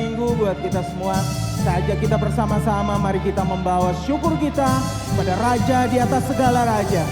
Minggu buat kita semua. Saja kita bersama-sama, mari kita membawa syukur kita pada Raja di atas segala raja.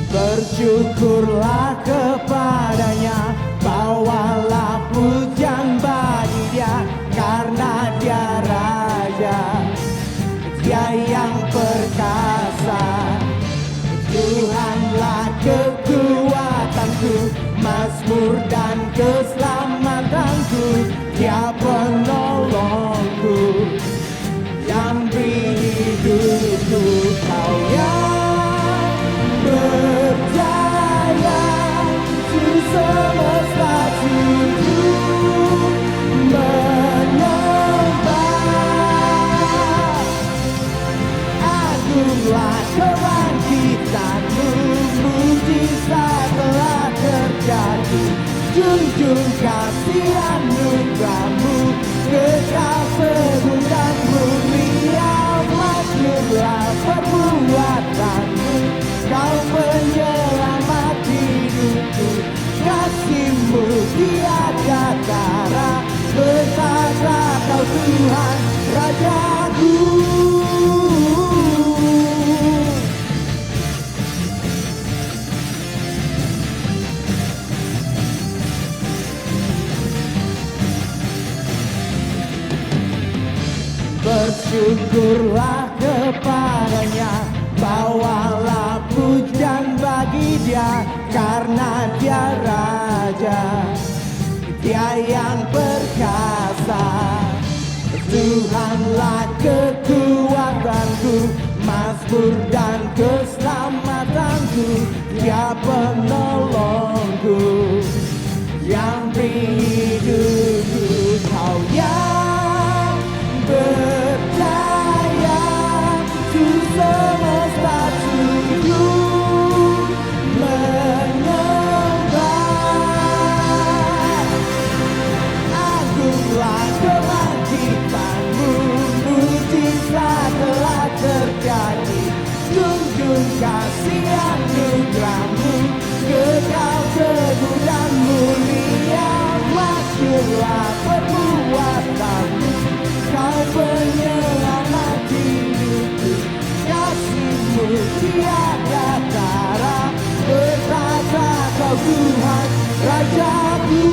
Bersyukurlah kepadanya, bawalah pujian bagi dia, karena dia Raja, dia yang perkasa. Tuhanlah kekuatanku, mazmur dan keselamatanku, dia penolongku, yang beri hidupku. Kau yang berjaya, semesta sujud menyembah. Agunglah kebangkitanmu, mujizat telah terjadi. Junjung kasih anugerahmu, kekal teguh dan mulia. Masyurlah perbuatanmu, kau penyelamat hidupku. Kasih-Mu tiada tara, berkata Kau Tuhan Rajaku. Bersyukurlah kepadanya, bawalah pujian bagi dia, karena dia Raja, dia yang perkasa. Tuhanlah kekuatanku, mazmur dan keselamatanku, dia penolongku, yang beri hidupku. Kau yang berjaya, semesta sujud menyembah. Agunglah kebangkitanmu, mujizat telah terjadi. Junjung kasih anugerahmu, kekal teguh dan mulia. Masyurlah perbuatanmu, Kau penyelamat hidupku. Kasih-Mu tiada tara, berkata Kau Tuhan Rajaku.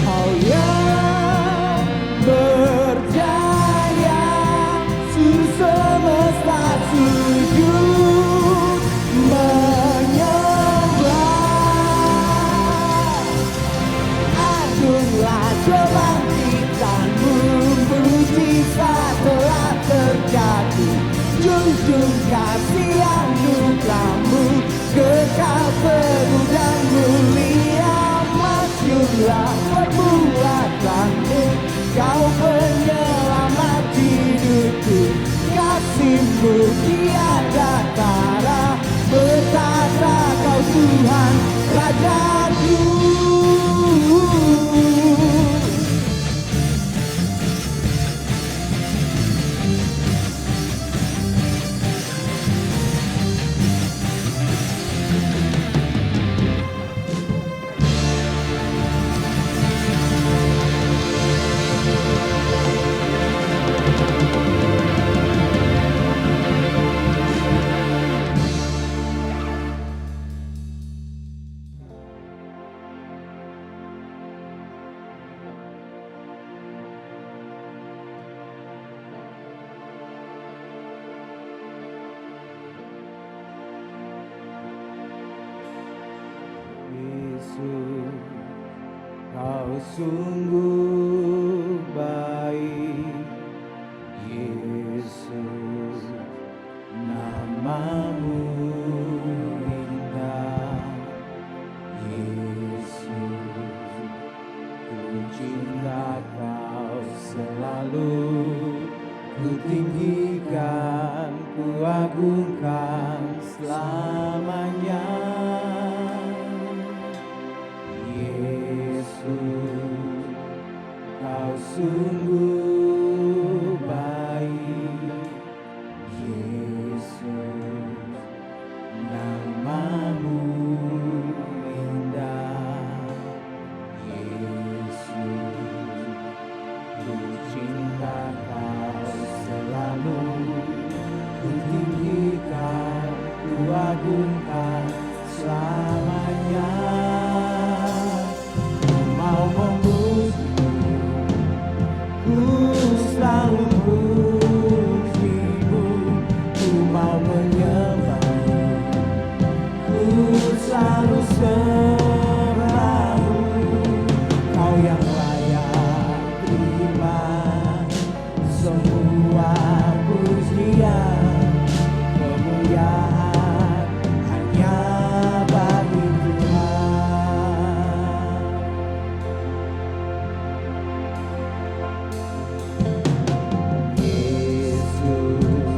Kau yang berjaya, semesta sujud menyembah. Agunglah kebangkitanmu, mujizat telah terjadi. Junjung kasih anugerahmu, kekal teguh dan mulia. Masyurlah perbuatanmu, Kau penyelamat hidupku. Kasih-Mu tiada tara, berkata Kau Tuhan Rajaku. Yesus, Kau sungguh baik. selalu ku tinggikan, ku agungkan selamanya. Yesus, kau sungguh baik. Yesus, namamu indah. Yesus, ku cinta kau selalu, ku tinggikan, ku agungkan selamanya. Ku mau memujimu, ku selalu pujimu, ku mau menyembahmu, ku selalu sembahmu. Kau yang layak terima semua pujian, kemuliaan hanya bagi Tuhan. Yesus,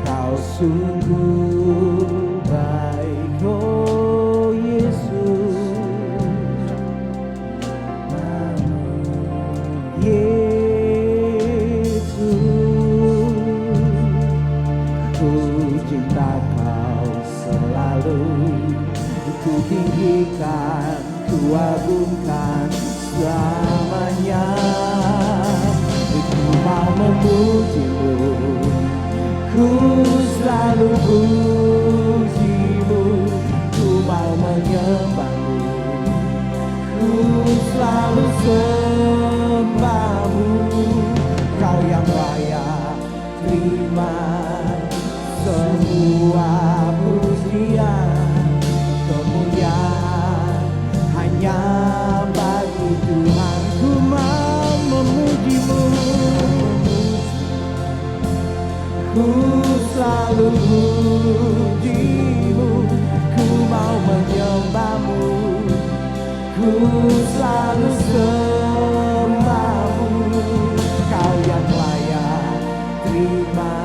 kau sungguh baik, oh Yesus. Yesus, ku cinta kau selalu, ku tinggikan, ku agungkan selamanya. Ku mau memujimu, ku selalu pujimu, ku mau menyembahmu, ku selalu sembahmu. Kau yang layak terima semua pujian, kemuliaan hanya bagi Tuhan. Ku mau memujimu, ku selalu pujimu, ku mau menyembahmu, ku selalu sembahmu. Kau yang layak terima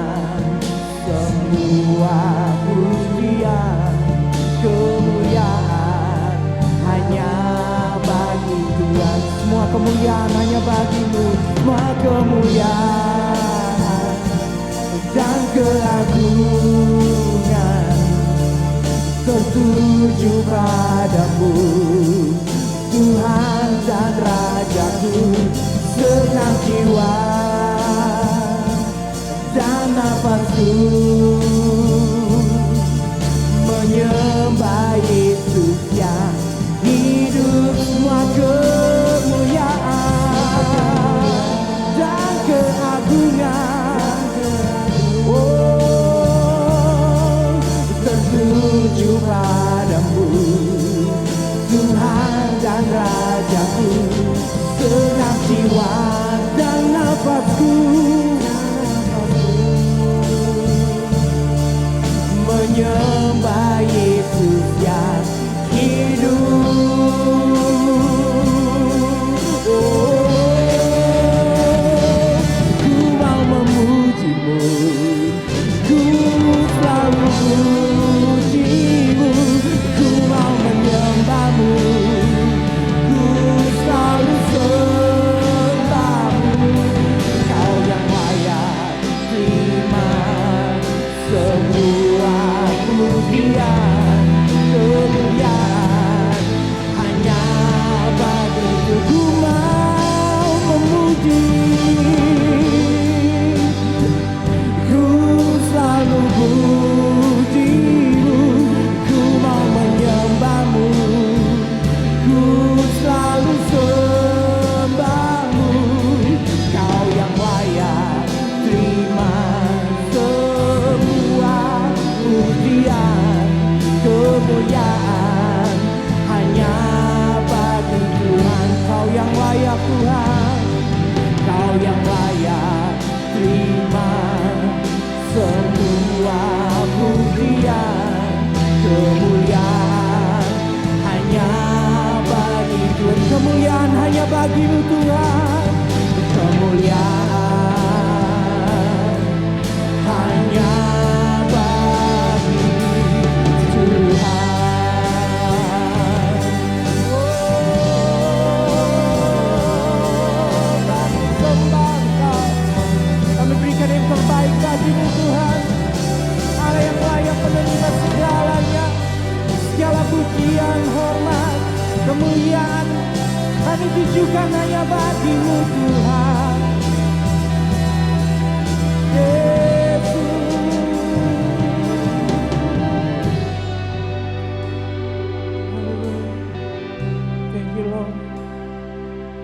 semua pujian, kemuliaan hanya bagi Tuhan. Semua kemuliaan hanya bagimu, semua kemuliaan dan keagungan tertuju padamu, Tuhan dan Rajaku. Segenap jiwa dan nafasku menyembah Yesus yang hidup. Semua kemuliaan dan keagungan, oh, tertuju padamu, Tuhan dan Rajaku. Segenap jiwa dan nafasku bagimu Tuhan, Allah yang layak menerima segalanya, segala pujian, hormat, kemuliaan kami tujukan hanya bagimu Tuhan. Thank you Lord.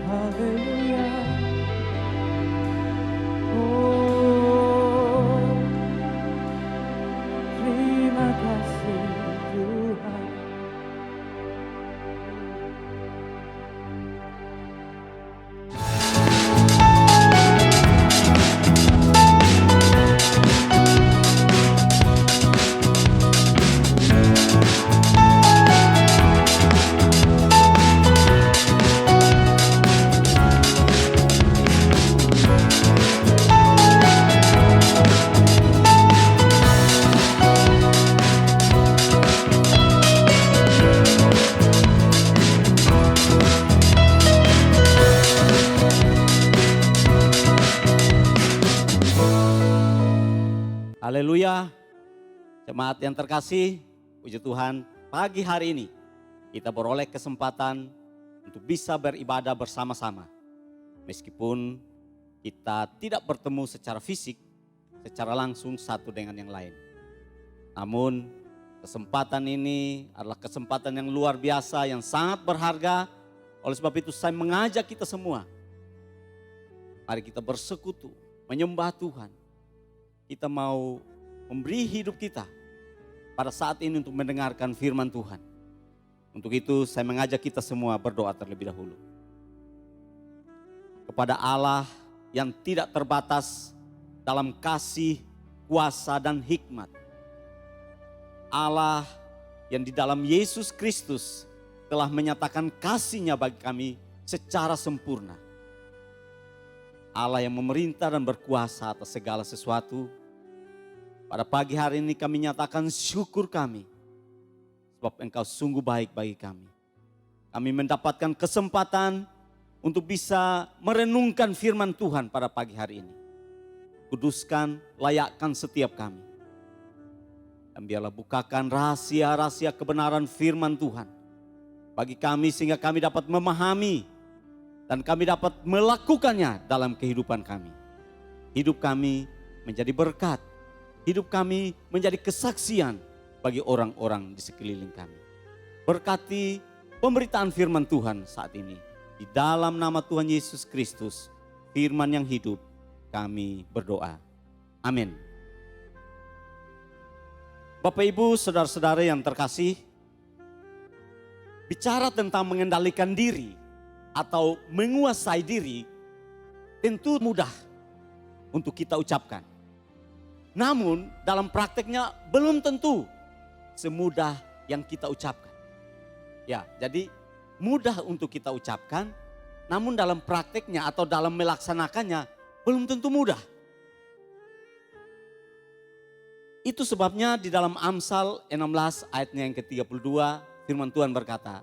Haleluya. Oh, terima kasih Tuhan. Haleluya, jemaat yang terkasih, puji Tuhan, pagi hari ini kita beroleh kesempatan untuk bisa beribadah bersama-sama. Meskipun kita tidak bertemu secara fisik, secara langsung satu dengan yang lain. Namun kesempatan ini adalah kesempatan yang luar biasa, yang sangat berharga. Oleh sebab itu saya mengajak kita semua, mari kita bersekutu, menyembah Tuhan. Kita mau memberi hidup kita pada saat ini untuk mendengarkan firman Tuhan. Untuk itu saya mengajak kita semua berdoa terlebih dahulu. Kepada Allah yang tidak terbatas dalam kasih, kuasa dan hikmat. Allah yang di dalam Yesus Kristus telah menyatakan kasih-Nya bagi kami secara sempurna. Allah yang memerintah dan berkuasa atas segala sesuatu. Pada pagi hari ini kami nyatakan syukur kami. Sebab Engkau sungguh baik bagi kami. Kami mendapatkan kesempatan untuk bisa merenungkan firman Tuhan pada pagi hari ini. Kuduskan, layakkan setiap kami. Dan biarlah bukakan rahasia-rahasia kebenaran firman Tuhan. Bagi kami sehingga kami dapat memahami dan kami dapat melakukannya dalam kehidupan kami. Hidup kami menjadi berkat. Hidup kami menjadi kesaksian bagi orang-orang di sekeliling kami. Berkati pemberitaan firman Tuhan saat ini. Di dalam nama Tuhan Yesus Kristus, firman yang hidup, kami berdoa. Amin. Bapak Ibu, saudara-saudara yang terkasih, bicara tentang mengendalikan diri atau menguasai diri tentu mudah untuk kita ucapkan. Namun dalam prakteknya belum tentu semudah yang kita ucapkan. Ya, jadi mudah untuk kita ucapkan, namun dalam prakteknya atau dalam melaksanakannya belum tentu mudah. Itu sebabnya di dalam Amsal 16 ayatnya yang ke-32 firman Tuhan berkata,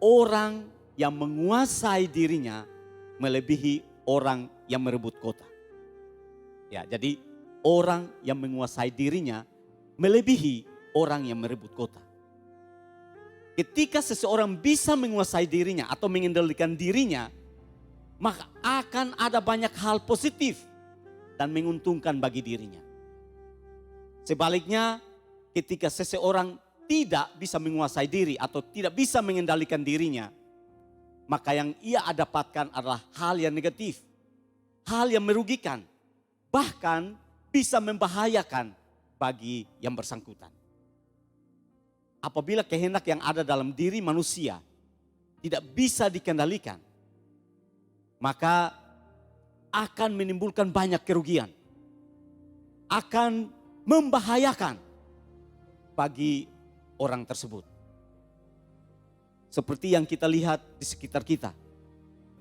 orang yang menguasai dirinya melebihi orang yang merebut kota. Ya, jadi orang yang menguasai dirinya melebihi orang yang merebut kota. Ketika seseorang bisa menguasai dirinya atau mengendalikan dirinya, maka akan ada banyak hal positif dan menguntungkan bagi dirinya. Sebaliknya, ketika seseorang tidak bisa menguasai diri atau tidak bisa mengendalikan dirinya, maka yang ia dapatkan adalah hal yang negatif, hal yang merugikan, bahkan bisa membahayakan bagi yang bersangkutan. Apabila kehendak yang ada dalam diri manusia tidak bisa dikendalikan, maka akan menimbulkan banyak kerugian, akan membahayakan bagi orang tersebut. Seperti yang kita lihat di sekitar kita.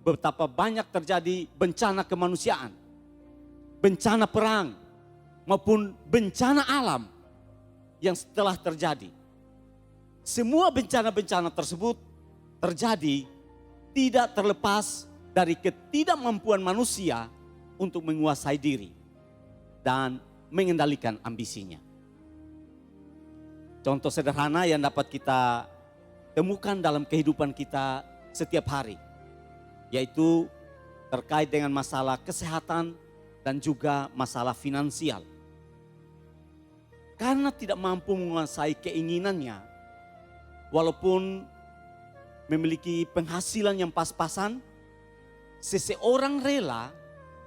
Betapa banyak terjadi bencana kemanusiaan, bencana perang, maupun bencana alam yang setelah terjadi. Semua bencana-bencana tersebut terjadi tidak terlepas dari ketidakmampuan manusia untuk menguasai diri. dan mengendalikan ambisinya. Contoh sederhana yang dapat kita temukan dalam kehidupan kita setiap hari, yaitu terkait dengan masalah kesehatan dan juga masalah finansial. Karena tidak mampu menguasai keinginannya, walaupun memiliki penghasilan yang pas-pasan, seseorang rela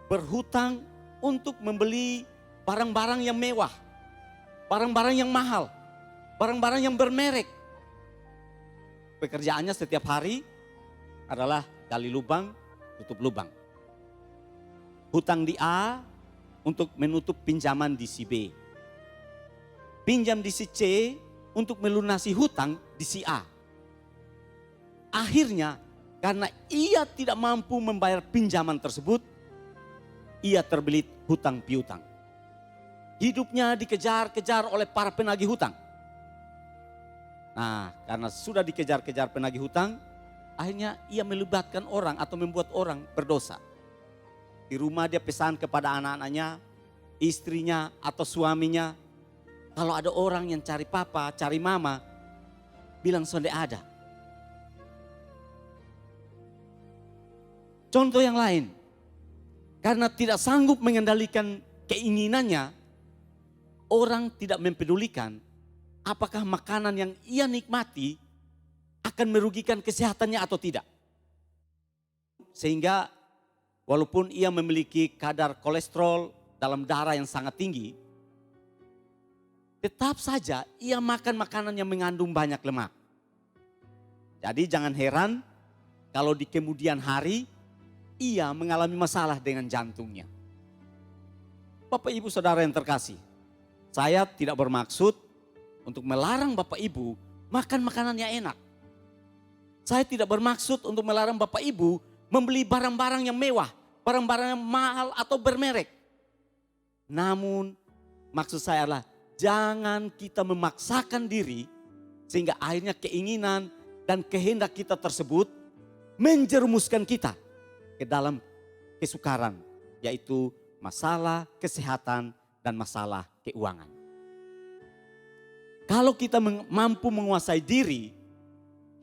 berhutang untuk membeli barang-barang yang mewah, barang-barang yang mahal, barang-barang yang bermerek. Pekerjaannya setiap hari adalah gali lubang, tutup lubang. Hutang di A untuk menutup pinjaman di si B. Pinjam di si C untuk melunasi hutang di si A. Akhirnya karena ia tidak mampu membayar pinjaman tersebut, ia terbelit hutang piutang. Hidupnya dikejar-kejar oleh para penagih hutang. Nah, karena sudah dikejar-kejar penagih hutang, akhirnya ia melibatkan orang atau membuat orang berdosa. Di rumah dia pesan kepada anak-anaknya, istrinya atau suaminya, kalau ada orang yang cari papa, cari mama, bilang sonde ada. Contoh yang lain, karena tidak sanggup mengendalikan keinginannya, orang tidak mempedulikan apakah makanan yang ia nikmati akan merugikan kesehatannya atau tidak. Sehingga walaupun ia memiliki kadar kolesterol dalam darah yang sangat tinggi, tetap saja ia makan makanan yang mengandung banyak lemak. Jadi jangan heran kalau di kemudian hari ia mengalami masalah dengan jantungnya. Bapak Ibu Saudara yang terkasih, saya tidak bermaksud untuk melarang Bapak Ibu makan makanan yang enak. Saya tidak bermaksud untuk melarang Bapak Ibu membeli barang-barang yang mewah, barang-barang yang mahal atau bermerek. Namun maksud saya adalah jangan kita memaksakan diri sehingga akhirnya keinginan dan kehendak kita tersebut menjerumuskan kita ke dalam kesukaran, yaitu masalah kesehatan dan masalah keuangan. Kalau kita mampu menguasai diri,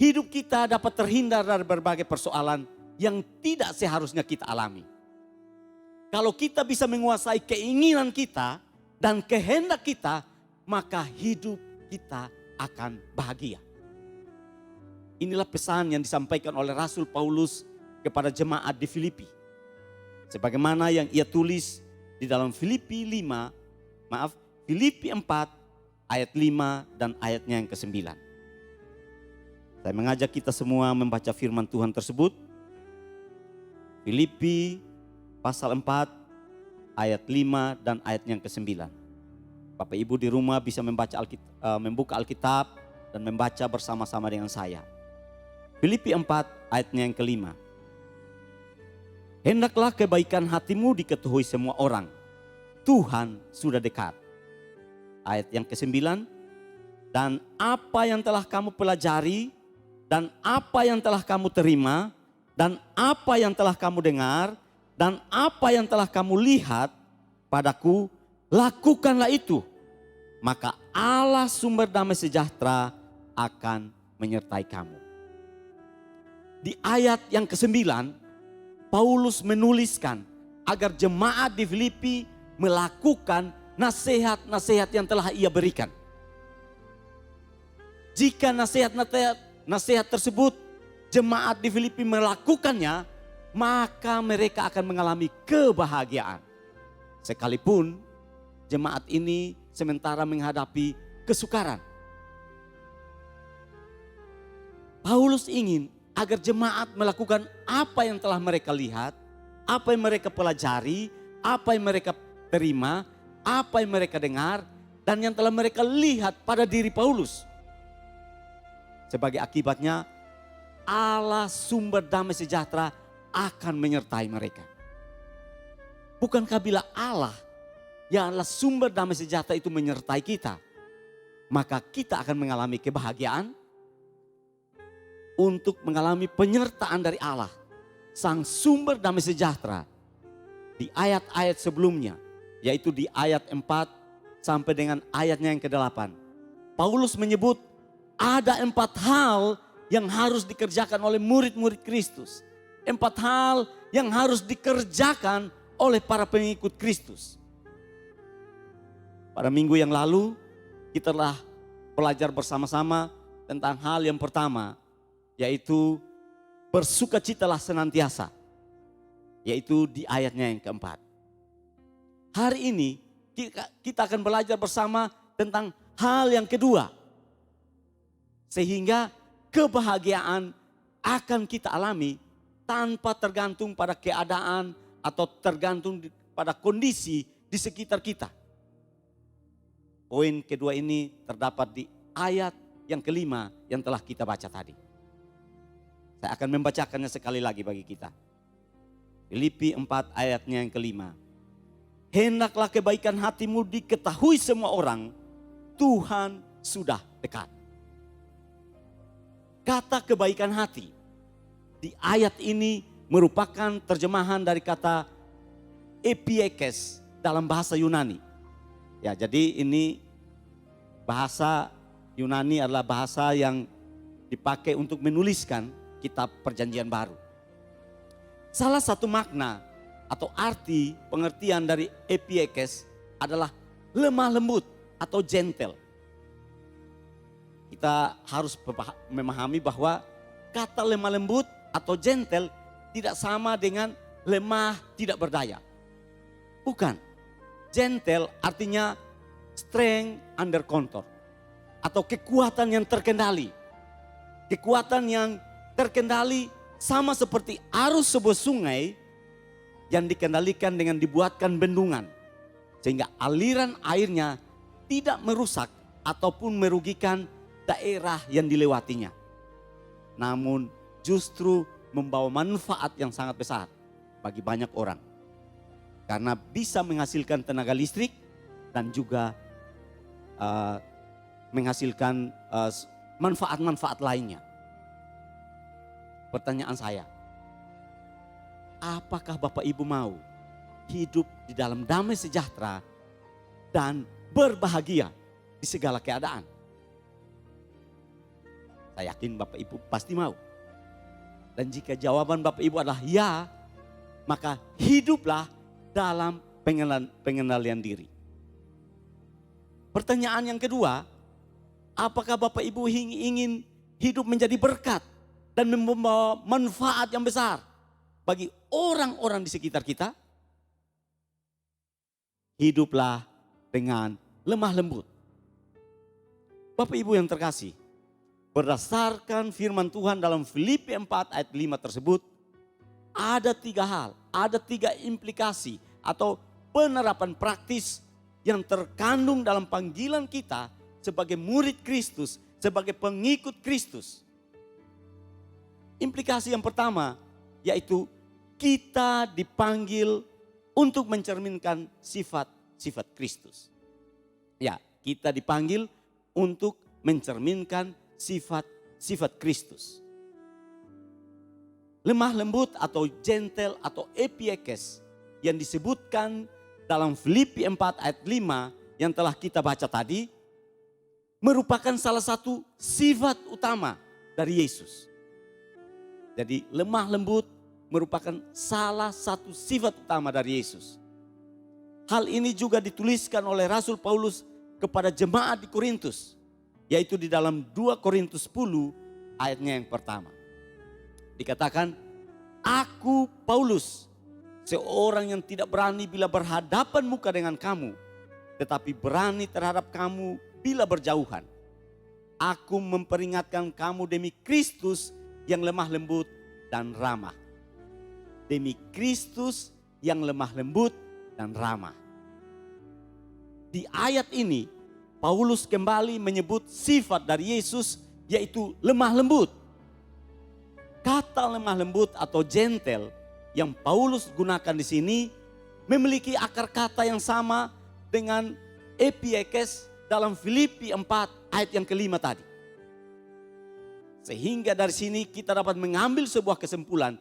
hidup kita dapat terhindar dari berbagai persoalan yang tidak seharusnya kita alami. Kalau kita bisa menguasai keinginan kita dan kehendak kita, maka hidup kita akan bahagia. Inilah pesan yang disampaikan oleh Rasul Paulus kepada jemaat di Filipi. Sebagaimana yang ia tulis di dalam Filipi 4 ayat 5 dan ayatnya yang ke-9. Saya mengajak kita semua membaca firman Tuhan tersebut. Filipi pasal 4 ayat 5 dan ayatnya yang ke-9. Bapak Ibu di rumah bisa membuka Alkitab dan membaca bersama-sama dengan saya. Filipi 4 ayatnya yang ke-5. Hendaklah kebaikan hatimu diketahui semua orang. Tuhan sudah dekat. Ayat yang ke-9. Dan apa yang telah kamu pelajari, dan apa yang telah kamu terima, dan apa yang telah kamu dengar, dan apa yang telah kamu lihat padaku, lakukanlah itu. Maka Allah sumber damai sejahtera akan menyertai kamu. Di ayat yang ke-9, Paulus menuliskan agar jemaat di Filipi melakukan nasihat-nasihat yang telah ia berikan. Jika nasihat tersebut jemaat di Filipi melakukannya, maka mereka akan mengalami kebahagiaan. Sekalipun jemaat ini sementara menghadapi kesukaran. Paulus ingin agar jemaat melakukan apa yang telah mereka lihat, apa yang mereka pelajari, apa yang mereka terima, apa yang mereka dengar, dan yang telah mereka lihat pada diri Paulus. Sebagai akibatnya, Allah sumber damai sejahtera akan menyertai mereka. Bukankah bila Allah yang adalah sumber damai sejahtera itu menyertai kita, maka kita akan mengalami kebahagiaan? Untuk mengalami penyertaan dari Allah, sang sumber damai sejahtera. Di ayat-ayat sebelumnya, yaitu di ayat 4 sampai dengan ayatnya yang ke-8. Paulus menyebut ada 4 hal yang harus dikerjakan oleh murid-murid Kristus. 4 hal yang harus dikerjakan oleh para pengikut Kristus. Pada minggu yang lalu kita telah belajar bersama-sama tentang hal yang pertama, yaitu bersukacitalah senantiasa, yaitu di ayatnya yang keempat. Hari ini kita akan belajar bersama tentang hal yang kedua, sehingga kebahagiaan akan kita alami tanpa tergantung pada keadaan atau tergantung pada kondisi di sekitar kita. Poin kedua ini terdapat di ayat yang kelima yang telah kita baca tadi. Saya akan membacakannya sekali lagi bagi kita. Filipi 4 ayatnya yang kelima. Hendaklah kebaikan hatimu diketahui semua orang, Tuhan sudah dekat. Kata kebaikan hati di ayat ini merupakan terjemahan dari kata epiekes dalam bahasa Yunani. Ya, jadi ini bahasa Yunani adalah bahasa yang dipakai untuk menuliskan kitab Perjanjian Baru. Salah satu makna atau arti pengertian dari epiekes adalah lemah lembut atau gentle. Kita harus memahami bahwa kata lemah lembut atau gentle tidak sama dengan lemah tidak berdaya. Bukan. Gentle artinya strength under control atau kekuatan yang terkendali. Kekuatan yang terkendali sama seperti arus sebuah sungai yang dikendalikan dengan dibuatkan bendungan. Sehingga aliran airnya tidak merusak ataupun merugikan daerah yang dilewatinya. Namun justru membawa manfaat yang sangat besar bagi banyak orang. Karena bisa menghasilkan tenaga listrik dan juga menghasilkan manfaat-manfaat lainnya. Pertanyaan saya, apakah Bapak Ibu mau hidup di dalam damai sejahtera dan berbahagia di segala keadaan? Saya yakin Bapak Ibu pasti mau. Dan jika jawaban Bapak Ibu adalah ya, maka hiduplah dalam pengendalian diri. Pertanyaan yang kedua, apakah Bapak Ibu ingin hidup menjadi berkat dan membawa manfaat yang besar bagi orang-orang di sekitar kita? Hiduplah dengan lemah lembut. Bapak Ibu yang terkasih, berdasarkan firman Tuhan dalam Filipi 4 ayat 5 tersebut, ada 3 hal, ada 3 implikasi atau penerapan praktis yang terkandung dalam panggilan kita sebagai murid Kristus, sebagai pengikut Kristus. Implikasi yang pertama yaitu kita dipanggil untuk mencerminkan sifat-sifat Kristus. Ya, kita dipanggil untuk mencerminkan sifat-sifat Kristus. Lemah lembut atau gentle atau epiekes yang disebutkan dalam Filipi 4 ayat 5 yang telah kita baca tadi merupakan salah satu sifat utama dari Yesus. Jadi lemah lembut merupakan salah satu sifat utama dari Yesus. Hal ini juga dituliskan oleh Rasul Paulus kepada jemaat di Korintus, yaitu di dalam 2 Korintus 10 ayatnya yang pertama. Dikatakan, aku Paulus, seorang yang tidak berani bila berhadapan muka dengan kamu, tetapi berani terhadap kamu bila berjauhan. Aku memperingatkan kamu demi Kristus yang lemah lembut dan ramah. Demi Kristus yang lemah lembut dan ramah. Di ayat ini, Paulus kembali menyebut sifat dari Yesus yaitu lemah lembut. Kata lemah lembut atau gentle yang Paulus gunakan di sini memiliki akar kata yang sama dengan epiekes dalam Filipi 4 ayat yang kelima tadi. Sehingga dari sini kita dapat mengambil sebuah kesimpulan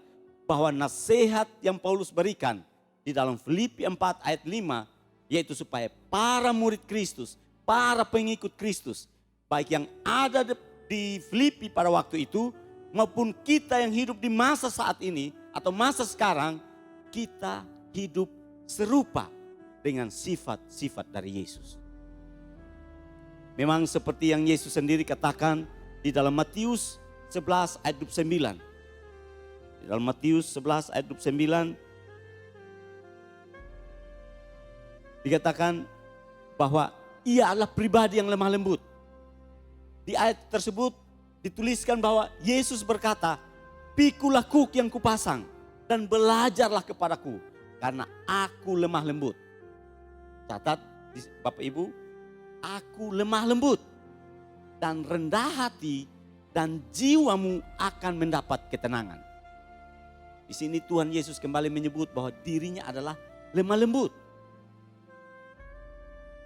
bahwa nasihat yang Paulus berikan di dalam Filipi 4 ayat 5 Yaitu supaya para murid Kristus, para pengikut Kristus, baik yang ada di Filipi pada waktu itu, maupun kita yang hidup di masa saat ini atau masa sekarang, kita hidup serupa dengan sifat-sifat dari Yesus. Memang seperti yang Yesus sendiri katakan di dalam Matius 11 ayat 29. Di dalam Matius 11 ayat 29 dikatakan bahwa ia adalah pribadi yang lemah lembut. Di ayat tersebut dituliskan bahwa Yesus berkata, "Pikulah kuk yang kupasang dan belajarlah kepadaku karena aku lemah lembut." Catat Bapak Ibu, aku lemah lembut dan rendah hati dan jiwamu akan mendapat ketenangan. Di sini Tuhan Yesus kembali menyebut bahwa dirinya adalah lemah lembut.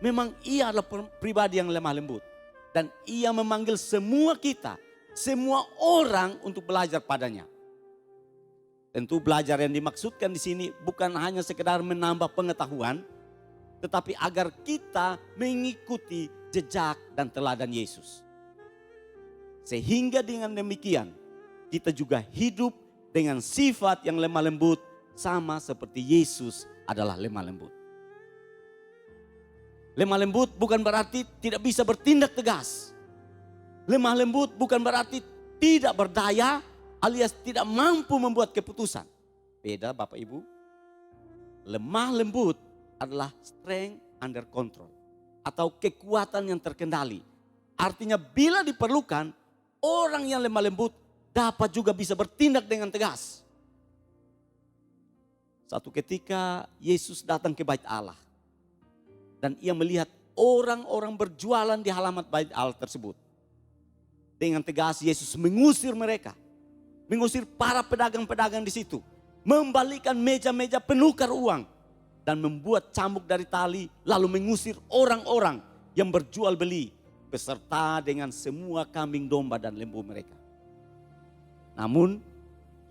Memang ia adalah pribadi yang lemah lembut. Dan ia memanggil semua kita, semua orang untuk belajar padanya. Tentu belajar yang dimaksudkan di sini bukan hanya sekedar menambah pengetahuan, tetapi agar kita mengikuti jejak dan teladan Yesus. Sehingga dengan demikian kita juga hidup dengan sifat yang lemah lembut sama seperti Yesus adalah lemah lembut. Lemah lembut bukan berarti tidak bisa bertindak tegas. Lemah lembut bukan berarti tidak berdaya alias tidak mampu membuat keputusan. Beda Bapak Ibu. Lemah lembut adalah strength under control atau kekuatan yang terkendali. Artinya bila diperlukan, orang yang lemah lembut dapat juga bisa bertindak dengan tegas. Satu ketika Yesus datang ke bait Allah. Dan ia melihat orang-orang berjualan di halaman bait Allah tersebut. Dengan tegas Yesus mengusir mereka. Mengusir para pedagang-pedagang di situ. Membalikkan meja-meja penukar uang. Dan membuat cambuk dari tali. Lalu mengusir orang-orang yang berjual beli. Beserta dengan semua kambing domba dan lembu mereka. Namun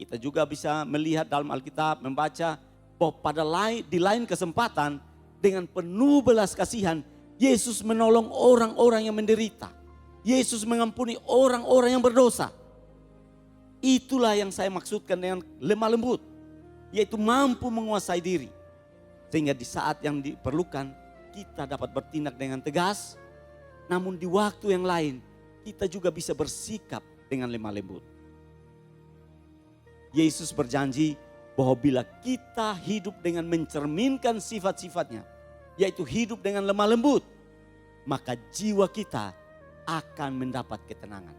kita juga bisa melihat dalam Alkitab, membaca bahwa di lain kesempatan dengan penuh belas kasihan Yesus menolong orang-orang yang menderita. Yesus mengampuni orang-orang yang berdosa. Itulah yang saya maksudkan dengan lemah lembut, yaitu mampu menguasai diri. Sehingga di saat yang diperlukan kita dapat bertindak dengan tegas, namun di waktu yang lain kita juga bisa bersikap dengan lemah lembut. Yesus berjanji bahwa bila kita hidup dengan mencerminkan sifat-sifatnya, yaitu hidup dengan lemah lembut, maka jiwa kita akan mendapat ketenangan.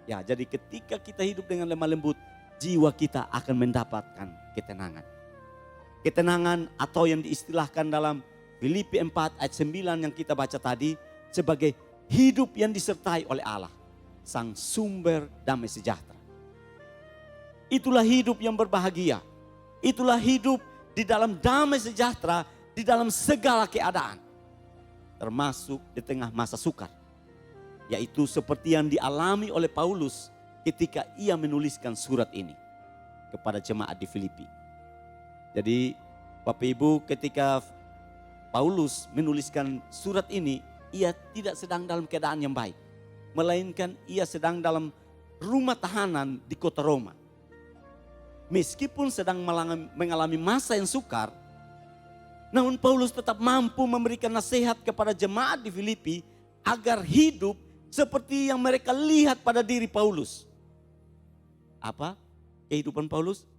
Ya, jadi ketika kita hidup dengan lemah lembut, jiwa kita akan mendapatkan ketenangan. Ketenangan atau yang diistilahkan dalam Filipi 4 ayat 9 yang kita baca tadi sebagai hidup yang disertai oleh Allah, Sang Sumber damai sejahtera. Itulah hidup yang berbahagia. Itulah hidup di dalam damai sejahtera di dalam segala keadaan. Termasuk di tengah masa sukar. Yaitu seperti yang dialami oleh Paulus ketika ia menuliskan surat ini kepada jemaat di Filipi. Jadi Bapak Ibu, ketika Paulus menuliskan surat ini, ia tidak sedang dalam keadaan yang baik. Melainkan ia sedang dalam rumah tahanan di kota Roma. Meskipun sedang mengalami masa yang sukar, namun Paulus tetap mampu memberikan nasihat kepada jemaat di Filipi agar hidup seperti yang mereka lihat pada diri Paulus. Apa kehidupan Paulus?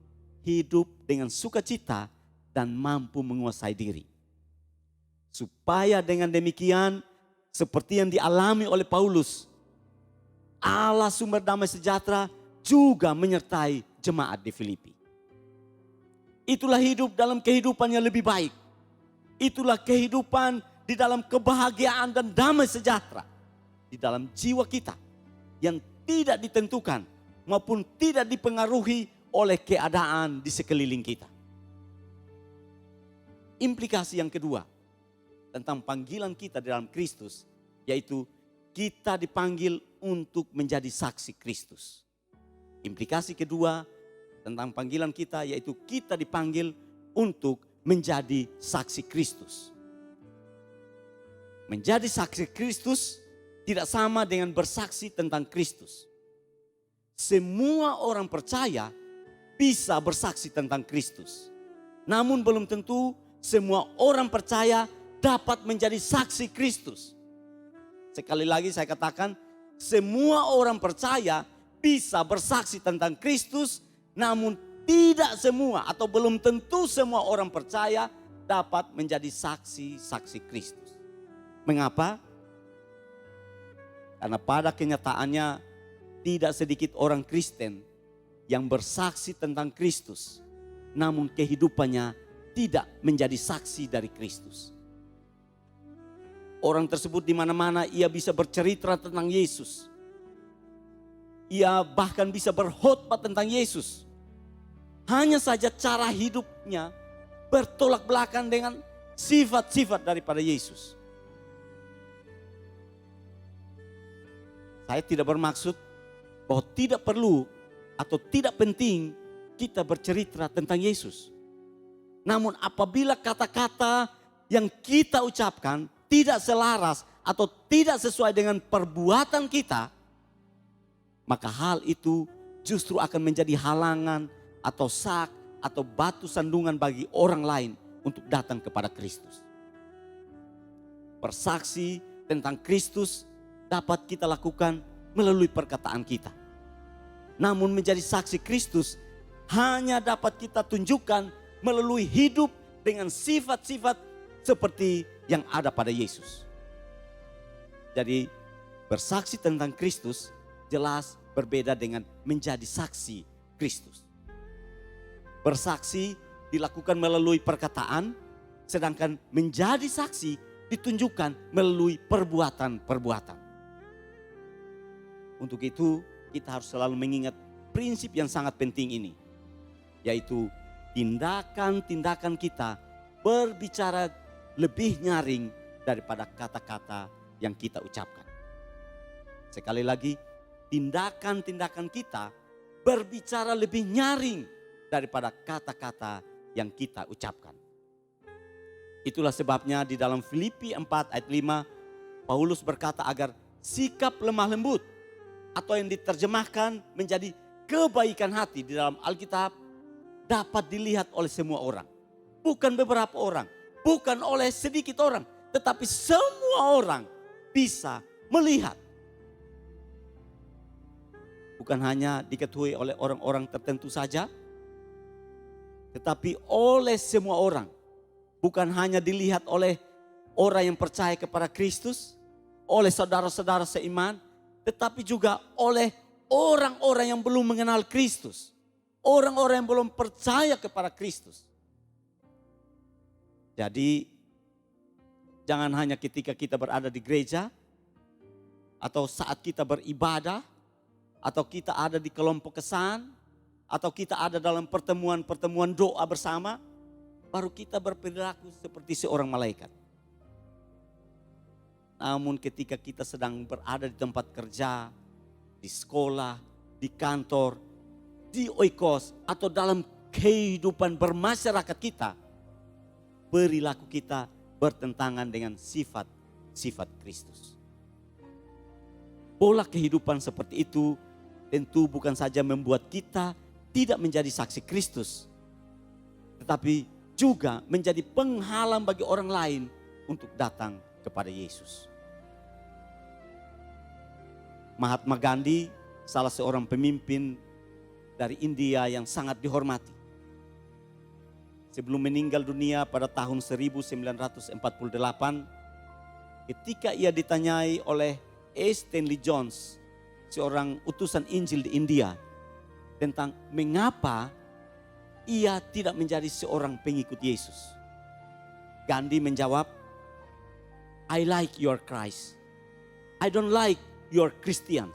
Hidup dengan sukacita dan mampu menguasai diri. Supaya dengan demikian, seperti yang dialami oleh Paulus, Allah sumber damai sejahtera juga menyertai jemaat di Filipi. Itulah hidup dalam kehidupan yang lebih baik. Itulah kehidupan di dalam kebahagiaan dan damai sejahtera. Di dalam jiwa kita yang tidak ditentukan maupun tidak dipengaruhi oleh keadaan di sekeliling kita. Implikasi yang kedua tentang panggilan kita di dalam Kristus, yaitu kita dipanggil untuk menjadi saksi Kristus. Implikasi kedua tentang panggilan kita, yaitu kita dipanggil untuk menjadi saksi Kristus. Menjadi saksi Kristus tidak sama dengan bersaksi tentang Kristus. Semua orang percaya bisa bersaksi tentang Kristus. Namun belum tentu semua orang percaya dapat menjadi saksi Kristus. Sekali lagi saya katakan, semua orang percaya bisa bersaksi tentang Kristus, namun tidak semua atau belum tentu semua orang percaya dapat menjadi saksi-saksi Kristus. Mengapa? Karena pada kenyataannya tidak sedikit orang Kristen yang bersaksi tentang Kristus, namun kehidupannya tidak menjadi saksi dari Kristus. Orang tersebut di mana-mana ia bisa bercerita tentang Yesus. Ia bahkan bisa berkhotbah tentang Yesus. Hanya saja cara hidupnya bertolak belakang dengan sifat-sifat daripada Yesus. Saya tidak bermaksud bahwa tidak perlu atau tidak penting kita bercerita tentang Yesus. Namun apabila kata-kata yang kita ucapkan tidak selaras atau tidak sesuai dengan perbuatan kita, maka hal itu justru akan menjadi halangan atau sak atau batu sandungan bagi orang lain untuk datang kepada Kristus. Bersaksi tentang Kristus dapat kita lakukan melalui perkataan kita. Namun menjadi saksi Kristus hanya dapat kita tunjukkan melalui hidup dengan sifat-sifat seperti yang ada pada Yesus. Jadi bersaksi tentang Kristus jelas berbeda dengan menjadi saksi Kristus. Bersaksi dilakukan melalui perkataan, sedangkan menjadi saksi ditunjukkan melalui perbuatan-perbuatan. Untuk itu kita harus selalu mengingat prinsip yang sangat penting ini, yaitu tindakan-tindakan kita berbicara lebih nyaring daripada kata-kata yang kita ucapkan. Sekali lagi, tindakan-tindakan kita berbicara lebih nyaring daripada kata-kata yang kita ucapkan. Itulah sebabnya di dalam Filipi 4 ayat 5, Paulus berkata agar sikap lemah lembut atau yang diterjemahkan menjadi kebaikan hati di dalam Alkitab dapat dilihat oleh semua orang. Bukan beberapa orang, bukan oleh sedikit orang, tetapi semua orang bisa melihat. Bukan hanya diketahui oleh orang-orang tertentu saja, tetapi oleh semua orang. Bukan hanya dilihat oleh orang yang percaya kepada Kristus, oleh saudara-saudara seiman, tetapi juga oleh orang-orang yang belum mengenal Kristus. Orang-orang yang belum percaya kepada Kristus. Jadi jangan hanya ketika kita berada di gereja, atau saat kita beribadah, atau kita ada di kelompok kesan, atau kita ada dalam pertemuan-pertemuan doa bersama, baru kita berperilaku seperti seorang malaikat. Namun ketika kita sedang berada di tempat kerja, di sekolah, di kantor, di oikos, atau dalam kehidupan bermasyarakat kita, perilaku kita bertentangan dengan sifat-sifat Kristus. Pola kehidupan seperti itu tentu bukan saja membuat kita tidak menjadi saksi Kristus, tetapi juga menjadi penghalang bagi orang lain untuk datang kepada Yesus. Mahatma Gandhi, salah seorang pemimpin dari India yang sangat dihormati. Sebelum meninggal dunia pada tahun 1948, ketika ia ditanyai oleh A. Stanley Jones, seorang utusan Injil di India, tentang mengapa ia tidak menjadi seorang pengikut Yesus. Gandhi menjawab, I like your Christ. I don't like your Christians.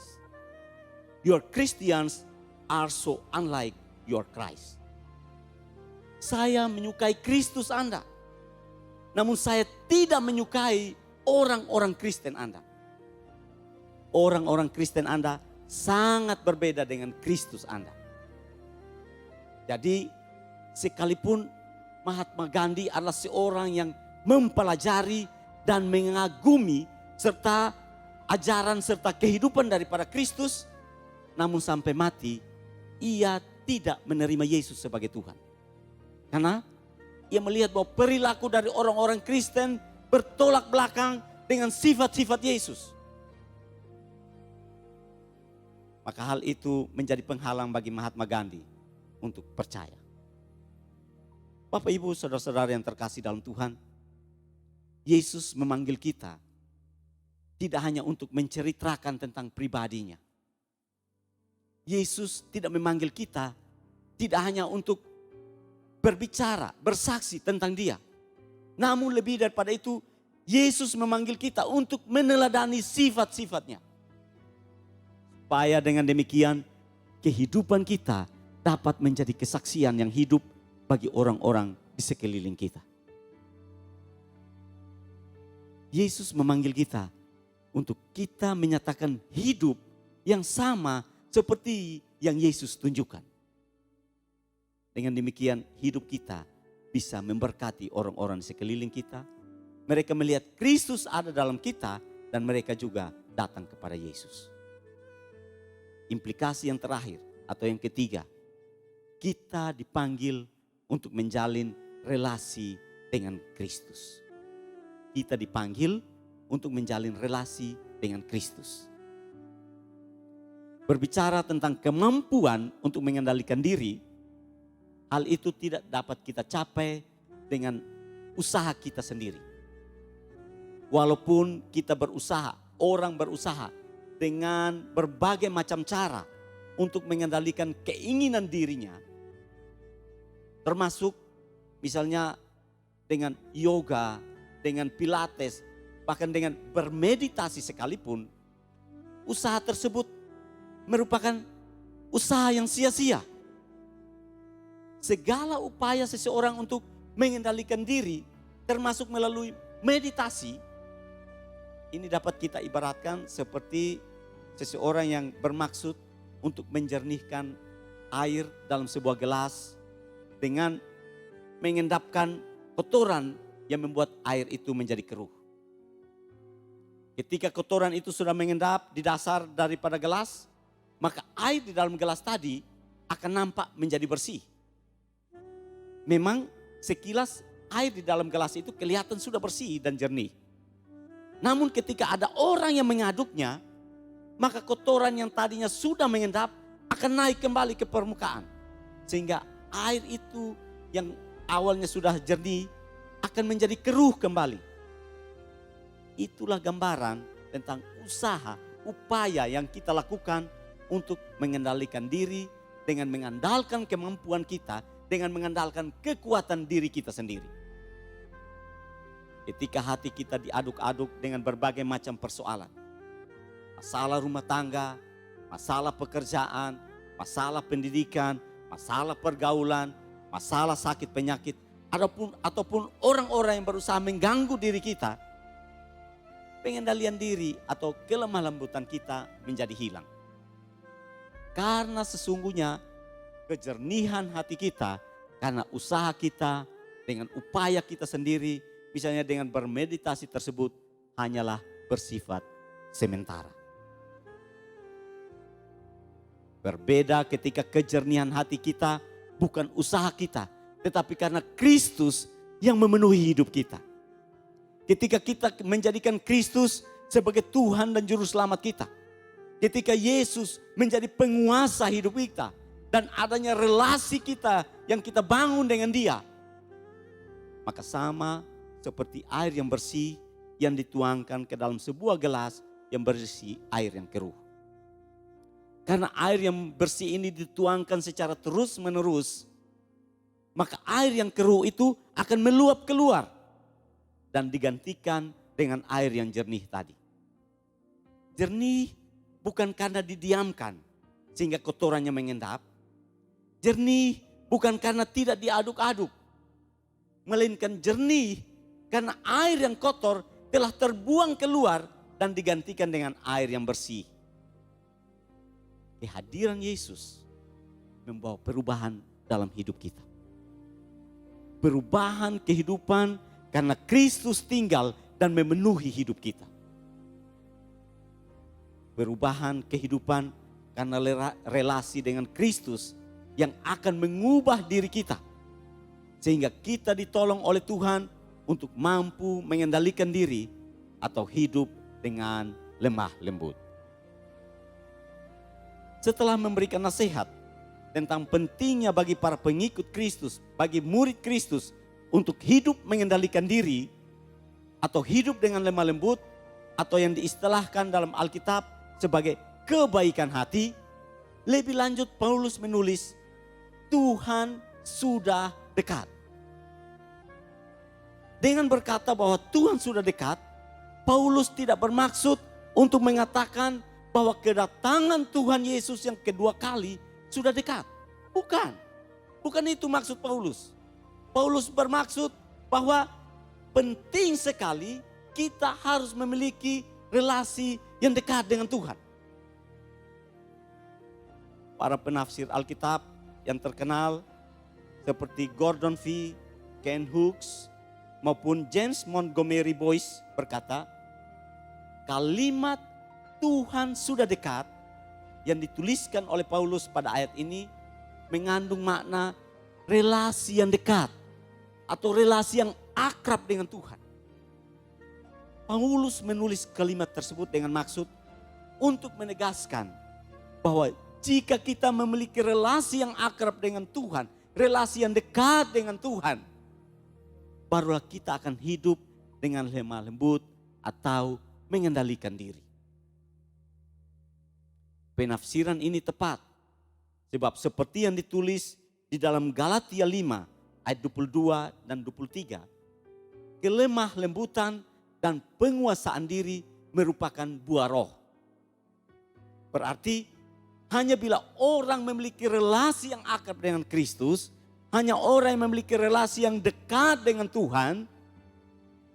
Your Christians are so unlike your Christ. Saya menyukai Kristus Anda, namun saya tidak menyukai orang-orang Kristen Anda. Orang-orang Kristen Anda sangat berbeda dengan Kristus Anda. Jadi sekalipun Mahatma Gandhi adalah seorang yang mempelajari dan mengagumi serta ajaran serta kehidupan daripada Kristus, namun sampai mati ia tidak menerima Yesus sebagai Tuhan. Karena ia melihat bahwa perilaku dari orang-orang Kristen bertolak belakang dengan sifat-sifat Yesus. Maka hal itu menjadi penghalang bagi Mahatma Gandhi untuk percaya. Bapak, Ibu, saudara-saudara yang terkasih dalam Tuhan, Yesus memanggil kita tidak hanya untuk menceritakan tentang pribadinya. Yesus tidak memanggil kita tidak hanya untuk berbicara, bersaksi tentang Dia. Namun lebih daripada itu, Yesus memanggil kita untuk meneladani sifat-sifatnya. Supaya dengan demikian kehidupan kita dapat menjadi kesaksian yang hidup bagi orang-orang di sekeliling kita. Yesus memanggil kita untuk kita menyatakan hidup yang sama seperti yang Yesus tunjukkan. Dengan demikian hidup kita bisa memberkati orang-orang di sekeliling kita. Mereka melihat Kristus ada dalam kita dan mereka juga datang kepada Yesus. Implikasi yang terakhir atau yang ketiga, kita dipanggil untuk menjalin relasi dengan Kristus. Kita dipanggil untuk menjalin relasi dengan Kristus. Berbicara tentang kemampuan untuk mengendalikan diri, hal itu tidak dapat kita capai dengan usaha kita sendiri. Walaupun kita berusaha, orang berusaha dengan berbagai macam cara untuk mengendalikan keinginan dirinya. Termasuk misalnya dengan yoga, dengan pilates, bahkan dengan bermeditasi sekalipun. Usaha tersebut merupakan usaha yang sia-sia. Segala upaya seseorang untuk mengendalikan diri, termasuk melalui meditasi, ini dapat kita ibaratkan seperti seseorang yang bermaksud untuk menjernihkan air dalam sebuah gelas dengan mengendapkan kotoran yang membuat air itu menjadi keruh. Ketika kotoran itu sudah mengendap di dasar daripada gelas, maka air di dalam gelas tadi akan nampak menjadi bersih. Memang sekilas air di dalam gelas itu kelihatan sudah bersih dan jernih. Namun ketika ada orang yang mengaduknya, maka kotoran yang tadinya sudah mengendap akan naik kembali ke permukaan. Sehingga air itu yang awalnya sudah jernih akan menjadi keruh kembali. Itulah gambaran tentang usaha, upaya yang kita lakukan untuk mengendalikan diri dengan mengandalkan kemampuan kita, dengan mengandalkan kekuatan diri kita sendiri. Ketika hati kita diaduk-aduk dengan berbagai macam persoalan. Masalah rumah tangga, masalah pekerjaan, masalah pendidikan, masalah pergaulan, masalah sakit penyakit, ataupun orang-orang yang berusaha mengganggu diri kita, pengendalian diri atau kelemah lembutan kita menjadi hilang. Karena sesungguhnya kejernihan hati kita, karena usaha kita, dengan upaya kita sendiri, misalnya dengan bermeditasi tersebut, hanyalah bersifat sementara. Berbeda ketika kejernihan hati kita bukan usaha kita, tetapi karena Kristus yang memenuhi hidup kita. Ketika kita menjadikan Kristus sebagai Tuhan dan Juru Selamat kita. Ketika Yesus menjadi penguasa hidup kita. Dan adanya relasi kita yang kita bangun dengan Dia. Maka sama seperti air yang bersih yang dituangkan ke dalam sebuah gelas yang berisi air yang keruh. Karena air yang bersih ini dituangkan secara terus menerus, maka air yang keruh itu akan meluap keluar dan digantikan dengan air yang jernih tadi. Jernih bukan karena didiamkan sehingga kotorannya mengendap. Jernih bukan karena tidak diaduk-aduk, melainkan jernih karena air yang kotor telah terbuang keluar dan digantikan dengan air yang bersih. Kehadiran Yesus membawa perubahan dalam hidup kita. Perubahan kehidupan karena Kristus tinggal dan memenuhi hidup kita. Perubahan kehidupan karena relasi dengan Kristus yang akan mengubah diri kita. Sehingga kita ditolong oleh Tuhan untuk mampu mengendalikan diri atau hidup dengan lemah lembut. Setelah memberikan nasihat tentang pentingnya bagi para pengikut Kristus, bagi murid Kristus untuk hidup mengendalikan diri atau hidup dengan lemah lembut atau yang diistilahkan dalam Alkitab sebagai kebaikan hati, lebih lanjut Paulus menulis, Tuhan sudah dekat. Dengan berkata bahwa Tuhan sudah dekat, Paulus tidak bermaksud untuk mengatakan bahwa kedatangan Tuhan Yesus yang kedua kali sudah dekat. Bukan. Bukan itu maksud Paulus. Paulus bermaksud bahwa penting sekali kita harus memiliki relasi yang dekat dengan Tuhan. Para penafsir Alkitab yang terkenal seperti Gordon V. Ken Hughes maupun James Montgomery Boyce berkata, kalimat Tuhan sudah dekat yang dituliskan oleh Paulus pada ayat ini mengandung makna relasi yang dekat atau relasi yang akrab dengan Tuhan. Paulus menulis kalimat tersebut dengan maksud untuk menegaskan bahwa jika kita memiliki relasi yang akrab dengan Tuhan, relasi yang dekat dengan Tuhan, barulah kita akan hidup dengan lemah lembut atau mengendalikan diri. Penafsiran ini tepat sebab seperti yang ditulis di dalam Galatia 5 ayat 22 dan 23, kelemah lembutan dan penguasaan diri merupakan buah roh. Berarti hanya bila orang memiliki relasi yang akrab dengan Kristus, hanya orang yang memiliki relasi yang dekat dengan Tuhan,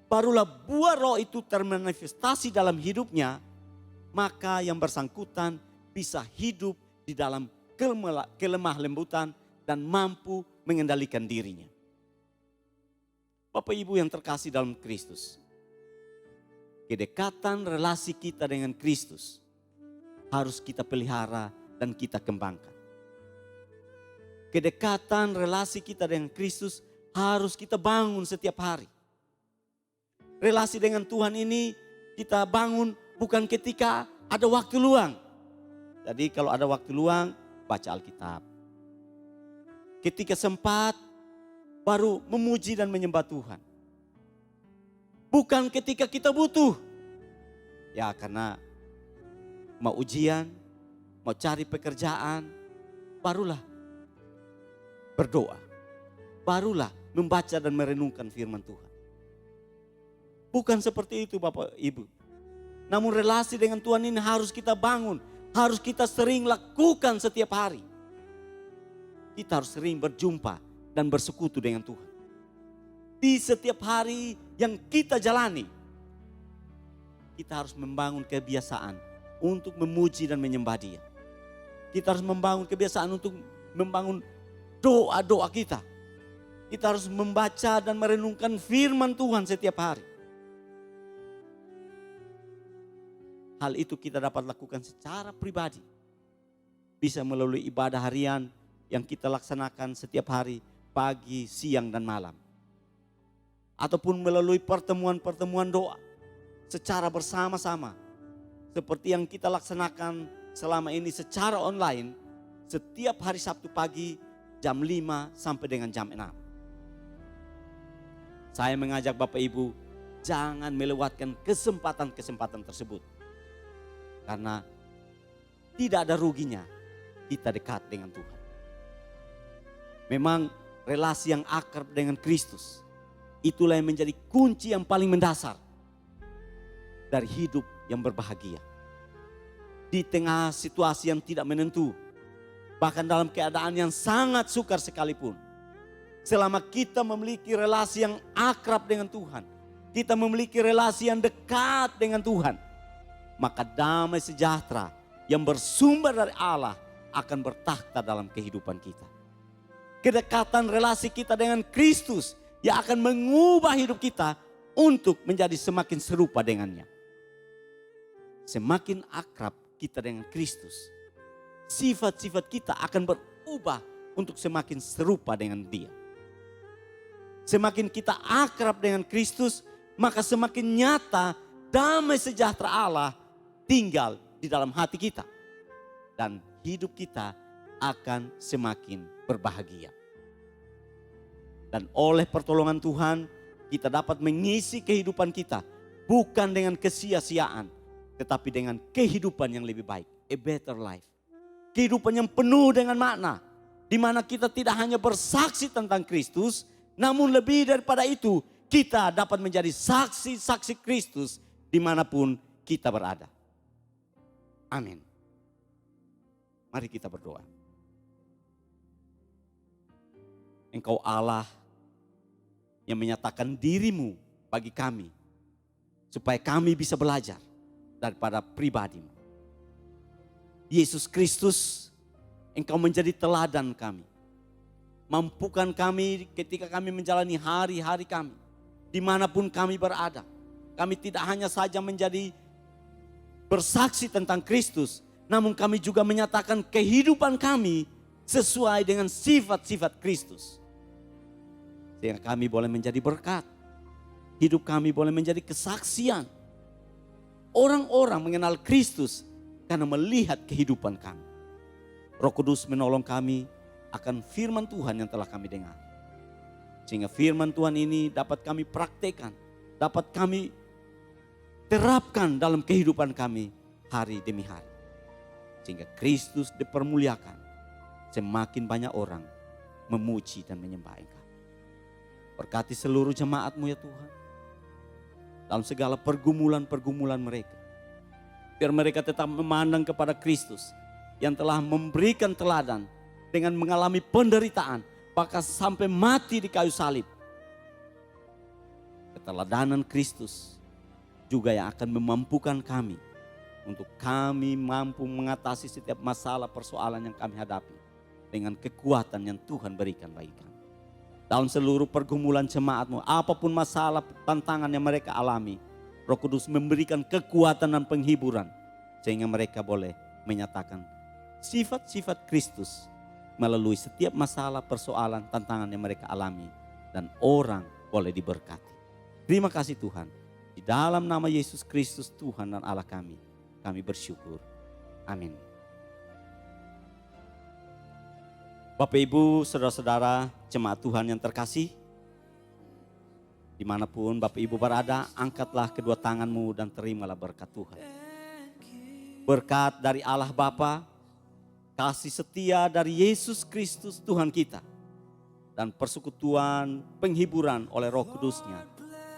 barulah buah roh itu termanifestasi dalam hidupnya, maka yang bersangkutan bisa hidup di dalam kelemah lembutan dan mampu mengendalikan dirinya. Bapak Ibu yang terkasih dalam Kristus, kedekatan relasi kita dengan Kristus harus kita pelihara dan kita kembangkan. Kedekatan relasi kita dengan Kristus harus kita bangun setiap hari. Relasi dengan Tuhan ini kita bangun bukan ketika ada waktu luang. Jadi kalau ada waktu luang, baca Alkitab. Ketika sempat, baru memuji dan menyembah Tuhan. Bukan ketika kita butuh. Ya karena mau ujian, mau cari pekerjaan, barulah berdoa. Barulah membaca dan merenungkan firman Tuhan. Bukan seperti itu Bapak Ibu. Namun relasi dengan Tuhan ini harus kita bangun. Harus kita sering lakukan setiap hari. Kita harus sering berjumpa dan bersekutu dengan Tuhan. Di setiap hari yang kita jalani, kita harus membangun kebiasaan untuk memuji dan menyembah Dia. Kita harus membangun kebiasaan untuk membangun doa-doa kita. Kita harus membaca dan merenungkan firman Tuhan setiap hari. Hal itu kita dapat lakukan secara pribadi. Bisa melalui ibadah harian yang kita laksanakan setiap hari, pagi, siang, dan malam. Ataupun melalui pertemuan-pertemuan doa secara bersama-sama. Seperti yang kita laksanakan selama ini secara online setiap hari Sabtu pagi jam 5 sampai dengan jam 6. Saya mengajak Bapak Ibu jangan melewatkan kesempatan-kesempatan tersebut. Karena tidak ada ruginya kita dekat dengan Tuhan. Memang relasi yang akrab dengan Kristus, itulah yang menjadi kunci yang paling mendasar dari hidup yang berbahagia. Di tengah situasi yang tidak menentu, bahkan dalam keadaan yang sangat sukar sekalipun, selama kita memiliki relasi yang akrab dengan Tuhan, kita memiliki relasi yang dekat dengan Tuhan, maka damai sejahtera yang bersumber dari Allah akan bertakhta dalam kehidupan kita. Kedekatan relasi kita dengan Kristus yang akan mengubah hidup kita untuk menjadi semakin serupa dengannya. Semakin akrab kita dengan Kristus, sifat-sifat kita akan berubah untuk semakin serupa dengan Dia. Semakin kita akrab dengan Kristus, maka semakin nyata damai sejahtera Allah tinggal di dalam hati kita. Dan hidup kita akan semakin berbahagia. Dan oleh pertolongan Tuhan, kita dapat mengisi kehidupan kita bukan dengan kesia-siaan, tetapi dengan kehidupan yang lebih baik, a better life. Kehidupan yang penuh dengan makna, di mana kita tidak hanya bersaksi tentang Kristus, namun lebih daripada itu, kita dapat menjadi saksi-saksi Kristus dimanapun kita berada. Amin. Mari kita berdoa. Engkau Allah yang menyatakan dirimu bagi kami, supaya kami bisa belajar daripada pribadimu. Yesus Kristus, Engkau menjadi teladan kami. Mampukan kami ketika kami menjalani hari-hari kami, dimanapun kami berada. Kami tidak hanya saja menjadi bersaksi tentang Kristus, namun kami juga menyatakan kehidupan kami sesuai dengan sifat-sifat Kristus. Sehingga kami boleh menjadi berkat. Hidup kami boleh menjadi kesaksian. Orang-orang mengenal Kristus karena melihat kehidupan kami. Roh Kudus menolong kami akan firman Tuhan yang telah kami dengar. Sehingga firman Tuhan ini dapat kami praktekkan, dapat kami terapkan dalam kehidupan kami hari demi hari. Sehingga Kristus dipermuliakan, semakin banyak orang memuji dan menyembah Engkau. Berkati seluruh jemaat-Mu ya Tuhan, dalam segala pergumulan-pergumulan mereka. Biar mereka tetap memandang kepada Kristus yang telah memberikan teladan dengan mengalami penderitaan, bahkan sampai mati di kayu salib. Keteladanan Kristus juga yang akan memampukan kami untuk kami mampu mengatasi setiap masalah persoalan yang kami hadapi dengan kekuatan yang Tuhan berikan bagi kami. Dalam seluruh pergumulan jemaat-Mu, apapun masalah tantangan yang mereka alami, Roh Kudus memberikan kekuatan dan penghiburan sehingga mereka boleh menyatakan sifat-sifat Kristus melalui setiap masalah, persoalan, tantangan yang mereka alami, dan orang boleh diberkati. Terima kasih Tuhan. Di dalam nama Yesus Kristus Tuhan dan Allah kami bersyukur. Amin. Bapak Ibu, saudara-saudara, jemaat Tuhan yang terkasih, dimanapun Bapak Ibu berada, angkatlah kedua tanganmu dan terimalah berkat Tuhan. Berkat dari Allah Bapa, kasih setia dari Yesus Kristus Tuhan kita, dan persekutuan penghiburan oleh Roh Kudus-Nya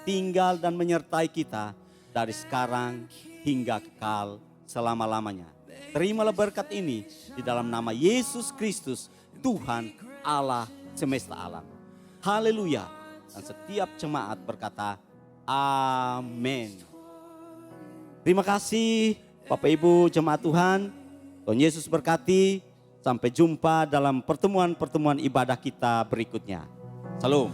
tinggal dan menyertai kita dari sekarang hingga kekal selama-lamanya. Terimalah berkat ini di dalam nama Yesus Kristus, Tuhan Allah semesta alam. Haleluya. Dan setiap jemaat berkata, amin. Terima kasih Bapak Ibu jemaat Tuhan. Tuhan Yesus berkati. Sampai jumpa dalam pertemuan-pertemuan ibadah kita berikutnya. Salam.